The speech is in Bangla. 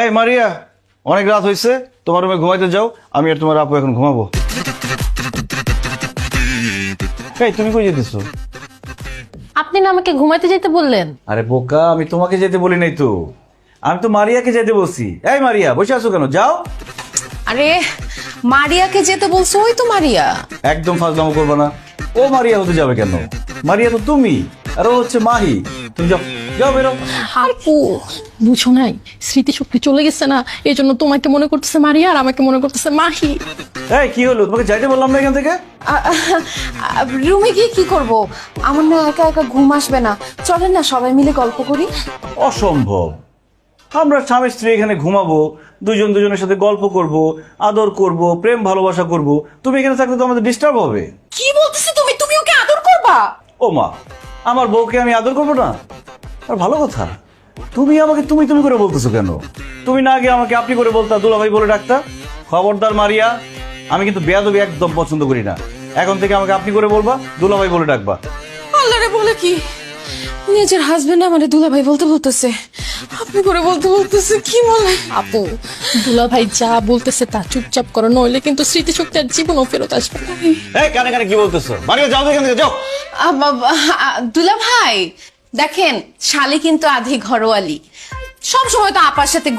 এই মারিয়া, অনেক রাত হয়েছে, তোমার রুমে ঘুমাইতে যাও, আমি আর তোমার আপু এখন ঘুমাবো। এই তুমি কই যেতেছো? আপনি না আমাকে ঘুমাইতে যেতে বললেন। আরে বোকা, আমি তোমাকে যেতে বলি নাই তো, আমি তো মারিয়াকে যেতে বলছি। এই মারিয়া, বসে আছো কেন? যাও। আরে মারিয়াকে যেতে বলছো? ওই তো মারিয়া। একদম ফাজলামো করবে না। ও মারিয়া হতে যাবে কেন? মারিয়া তো তুমি, আর ও হচ্ছে মাহি। তুমি যাও, যাও বেরো। আপু বুঝো নাই, স্মৃতিশক্তি চলে গেছে না, এই জন্য তোমাকে মনে করতেছে মারিয়া আর আমাকে মনে করতেছে মাহি। এই কি হলো? তোমাকে যাইতে বললাম না এখান থেকে? রুমে গিয়ে কি করব? আমার না একা একা ঘুম আসবে না, চলেন না সবাই মিলে গল্প করি। অসম্ভব। আমরা স্বামী স্ত্রী এখানে ঘুমাবো, দুজন দুজনের সাথে গল্প করব, আদর করব, প্রেম ভালোবাসা করব। তুমি এখানে থাকলে তো আমাদের ডিস্টার্ব হবে। কি বলতেছো তুমি? তুমি ওকে আদর করবা? ও মা, আমার বউকে আমি আদর করবো না? আর ভালো কথা, তুমি আমাকে তুমি তুমি করে বলতেছো কেন? তুমি না আগে আমাকে আপনি করে বলতা, দুলাভাই বলে ডাকতা। খবরদার মারিয়া, আমি কিন্তু বেয়াদবি একদম পছন্দ করি না। এখন থেকে আমাকে আপনি করে বলবা, দুলাভাই বলে ডাকবা। আল্লাহরে বলে কি, নিজের হাজবেন্ড আমারে দুলাভাই বলতে বলতেছে, আপনি করে বলতে বলতেছে, কি বলে? আপু দুলা ভাই যা বলতেছে তা চুপচাপ করো, নইলে কিন্তু স্মৃতিশক্তি আর জীবনও ফেরত আসবে না। এই কানে কানে কি বলতেছো? মারিয়া যাও তো এখান থেকে, যাও। দুলাভাই দেখেন, শালি কিন্তু আধি ঘরোয়ালি, সব সময় তো আপার সাথে